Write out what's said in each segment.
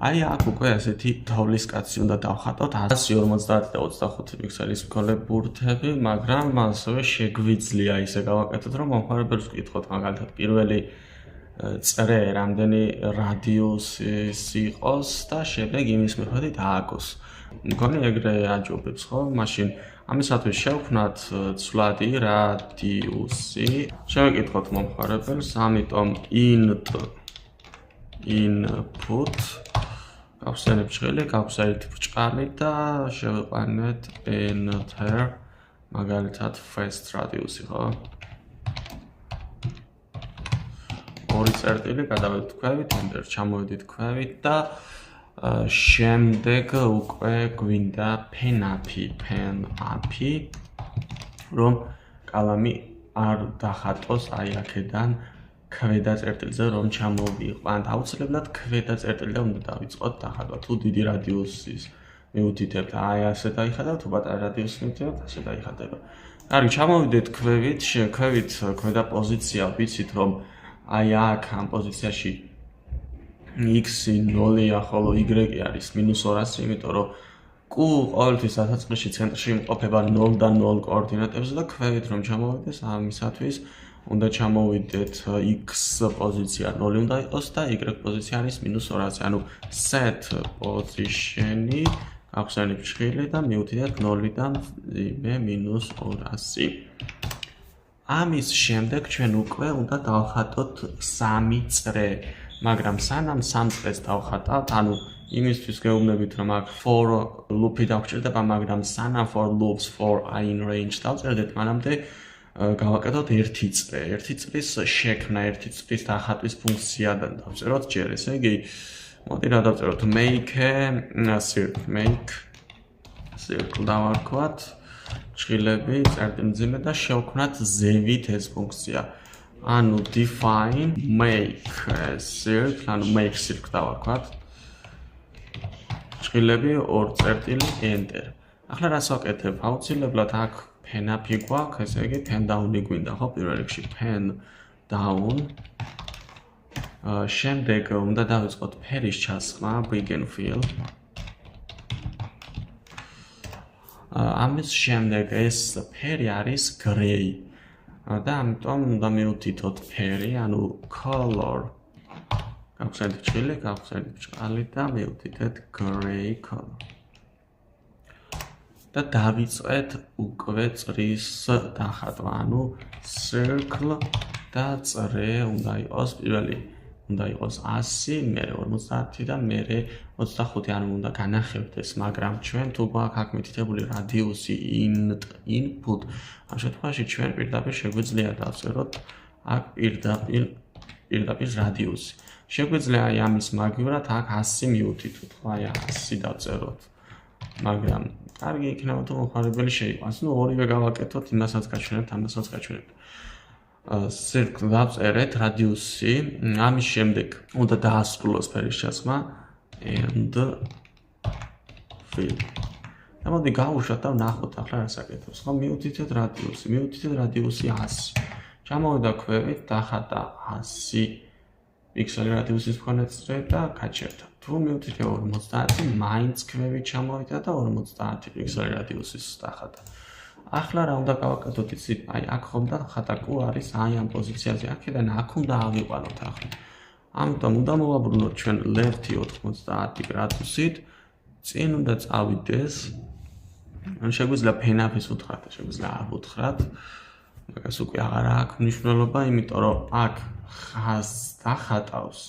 აი აქ უკვე ასეთი თოვლის კაცი უნდა დავხატოთ 150 და 25 პიქსელის მქონე ბურთები, მაგრამ ასევე შეგვიძლია ისე გავაკეთოთ, რომ მომხმარებელს ვკითხოთ, მაგალითად, პირველი წრე რამდენი რადიუსის იყოს და შემდეგ იმის მიხედვით ააგოს. მგონი ეგრე აჯობებს, ხო? მაშინ ამისათვის შევქმნათ ცვლადი რადიუსი. შევეკითხოთ მომხმარებელს, ამიტომ int input გავხსენებ ჭრილი, გავხსენით ბრჭყალი და შევეყვანეთ enter მაგალითად first radius-ი, ხო? ორი წერტილი გადავედით ქვევით, enter ჩამოვედით ქვევით და შემდეგ უკვე გვინდა pen-up-ი, რომ კალამი არ დახატოს აი აქედან ქვედა წერტილზე რომ ჩამოვიყვანთ. აუცილებლად ქვედა წერტილზე უნდა დავიწყოთ დახატვა. თუ დიდი რადიუსის მიუთითებთ, აი ასე დაიხატა, თუ პატარა რადიუსის მიუთითებთ, ასე დაიხატება. კარგი, ჩამოვიდეთ ქვევით, ქვედა პოზიცია ვიცით რომ აი აქ ამ პოზიციაში x-ი 0-ია, ხოლო y-ი არის -200, იმიტომ რომ q ყოველთვის დასაწყისში ცენტრში იმყოფება 0 და 0 კოორდინატებზე და ქვევით რომ ჩამოვიდეს, ამისათვის უნდა ჩამოვიდეთ x პოზიცია 0 უნდა იყოს და y პოზიცია არის -200. ანუ set position-ი გავხსენებ ჭრილი და მიუთითებთ 0-დან -200. ამის შემდეგ ჩვენ უკვე უნდა დავხატოთ 3 წრე, მაგრამ სანამ 3 წრეს დავხატავთ, ანუ იმისთვის გეუბნებით რომ აქ for loop-ი დავჭირდება, მაგრამ სანამ for loops for I in range დავწერდეთ, მანამდე გავაკეთოთ 1 წრე. 1 წრის შექმნა, 1 წრის დახატვის ფუნქციადან დავწეროთ ჯერ, ესე იგი, მოდი რა დავწეროთ make circle დავარქვათ, ჭრილები, წერტილმძიმე და შევქმნათ ზევით ეს ფუნქცია. ანუ define make circle, ანუ make circle დავარქვათ. ჭრილები, 2 წერტილი, enter. ახლა რას ვაკეთებ? აუცილებლად აქ pen-up-ი გვაქვს, ესე იგი pen down-ი გვინდა, ხო, პირველ რიგში pen down. შემდეგ უნდა დავიწყოთ ფერის ჩასხმა, begin fill. ამის შემდეგ ეს ფერი არის gray. და ამიტომ უნდა მიუთითოთ ფერი, ანუ color. გავხსენით ჭრილი, გავხსენით ბრჭყალი და მიუთითეთ gray color. და დავიწყეთ უკვე წრის დახატვა, ანუ circle და წრე უნდა იყოს პირველი. უნდა იყოს 100, მერე 50 და მერე 25, ანუ უნდა განახევთ ეს, მაგრამ ჩვენ თუ გვაქვს აქ მითითებული რადიუსი input, ამ შემთხვევაში ჩვენ პირდაპირ შეგვიძლია დავწეროთ აქ პირდაპირ რადიუსი. შეგვიძლია აი ამის მაგივრად აქ 100 მიუთითოთ, ხო, აი 100 დავწეროთ. მაგრამ კარგი იქნება თუ მომხმარებელი შეიყვანს. ნუ ორივე გავაკეთოთ, იმასაც გაჩვენებთ, ამასაც გაჩვენებთ. circle დავწერეთ რადიუსი, ამის შემდეგ უნდა დაასრულოს ფერის ჩასხმა and fill. და მოდი გავუშვათ და ვნახოთ ახლა რას აკეთებს. ხო, მიუთითეთ რადიუსი 100. ჩამოვიდა ქვევით, დახატა 100 პიქსელი რადიუსის მქონე წრე და გაჩერდა. თუ მიუთითე 50, მაინც ქვევით ჩამოვიდა და 50 პიქსელი რადიუსის დახატა. ახლა რა უნდა გავაკეთოთ, იცით, აი აქ ხომ დახატა q არის აი ამ პოზიციაზე, აქედან აქ უნდა ავიყვანოთ ახლა. ამიტომ უნდა მოვაბრუნოთ ჩვენ left-ი 90 გრადუსით, წინ უნდა წავიდეს. ანუ შეგვიძლია pen-up-ის უთხრათ, შეგვიძლია არ ვუთხრათ. მაგას უკვე აღარ აქვს მნიშვნელობა, იმიტომ რომ აქ ხაზს დახატავს,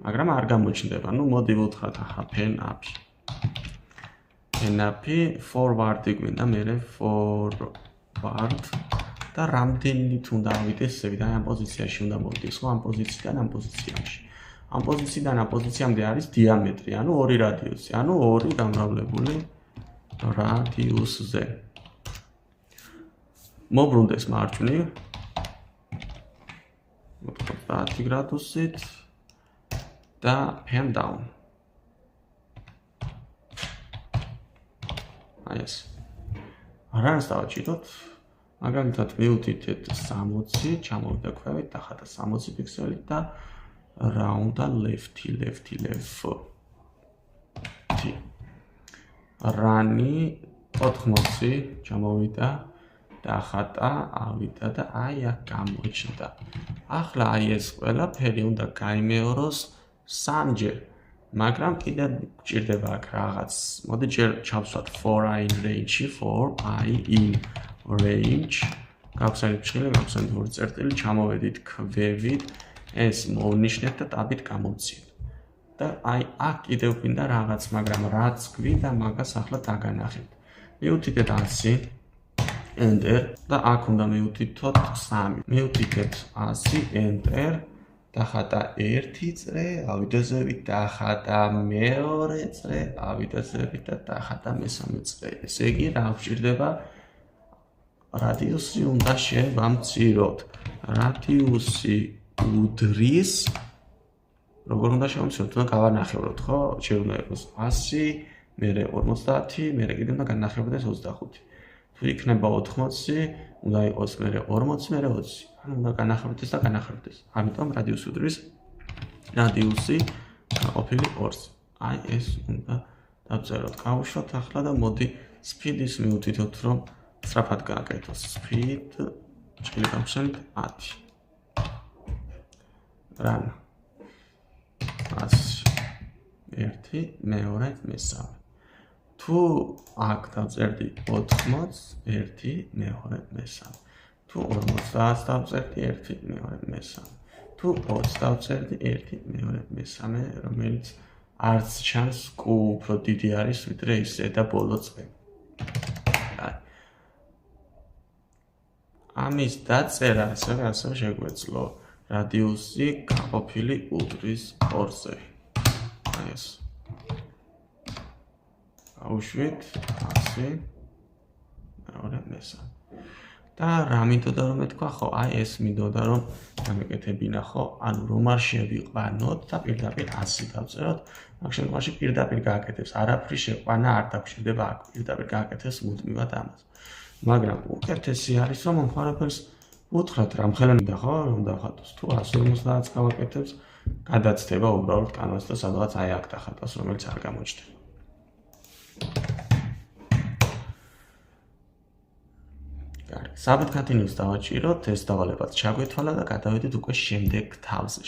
მაგრამ არ გამოჩნდება. ნუ მოდი ვუთხრათ ახლა pen-up-ი. pen-up-ი forward-ი გვინდა, მერე forward და რამდენით უნდა ავიდეს ზევით, აი ამ პოზიციაში უნდა მოვიდეს, ხო, ამ პოზიციიდან ამ პოზიციაში. ამ პოზიციიდან ამ პოზიციამდე არის დიამეტრი, ანუ 2 რადიუსი, ანუ 2 გამრავლებული რადიუსზე. მობრუნდეს მარჯვნივ 90 გრადუსით და pen down. აი ეს. არანს დავაჭიროთ. მაგალითად მიუთითეთ 60, ჩამოვიდა ქვევით, დახატა 60 პიქსელი და რა უნდა left. 5. რანი 80 ჩამოვიდა დახატა, ავიდა და აი აქ გამოჩნდა. ახლა აი ეს ყველაფერი უნდა გაიმეოროს 3-ჯერ. მაგრამ კიდევ გჭირდება აქ რაღაც. მოდი ჯერ ჩავსვათ for I in range-ში, for I in range. გავხსენით ჭრილი, გავხსენით ორი წერტილი, ჩამოვედით ქვევით, ეს მოვნიშნეთ და ტაბით გამოვციეთ. და აი აქ კიდევ გვინდა რაღაც, მაგრამ რაც გვინდა, მაგას ახლა დაგანახეთ. მივუთითეთ 100, enter და აქ უნდა მივუთითოთ 3. მივუთითეთ 100, enter. დახატა 1 წრე, ავიდა ზევით, დახატა მეორე წრე, ავიდა ზევით და დახატა მესამე წრე. ესე იგი, რა გვჭირდება? რადიუსი უნდა შევამციროთ. რადიუსი უდრის როგორ უნდა შევამციროთ? უნდა გავანახევროთ, ხო? შეიძლება იყოს 100, მერე 50, მერე კიდევ უნდა განახევრდეს 25. თუ იქნება 80, უნდა იყოს მერე 40, მერე 20. ანუ უნდა განახევრდეს და განახევრდეს. ამიტომ რადიუსი უდრის რადიუსი ყოფილი 2-ს. აი ეს უნდა დავწეროთ. გავუშვათ ახლა და მოდი speed-ის მივუთითოთ, რომ სწრაფად გააკეთოს. speed ჭრილი გავხსენით 10. run 100, 1, მეორე, მესამე. თუ აქ დავწერდი 80, 1, მეორე, მესამე. თუ 50 დავწერდი 1, მეორე, მესამე. თუ 20 დავწერდი 1, მეორე, მესამე, რომელიც არც ჩანს კუ უფრო დიდი არის, ვიდრე ისე და ბოლო წრე. ამის დაწერა ასევე შეგვეძლო რადიუსი გაყოფილი უდრის 2-ზე. აი ეს. აუშვით 100, მეორე, მესამე. და რა მინდოდა რომ მეთქვა, ხო, აი ეს მინდოდა რომ გამეკეთებინა, ხო, ანუ რომ არ შევიყვანოთ და პირდაპირ 100 დავწეროთ, მაგ შემთხვევაში პირდაპირ გააკეთებს, არაფრის შეყვანა არ დაგჭირდება აქ, პირდაპირ გააკეთებს მუდმივად ამას. მაგრამ უკეთესი არის რომ მომხმარებელს უთხრათ რა მხელანდა, ხო, რომ დახატოს. თუ 150-ს გავაკეთებს, გადაცდება უბრალოდ კანვას და სადღაც აი აქ დახატოს, რომელიც არ გამოჩნდება. კარგი, submit continuous დავაჭიროთ, ეს დავალებაც ჩაგვეთვალა და გადავედით უკვე შემდეგ თავზე.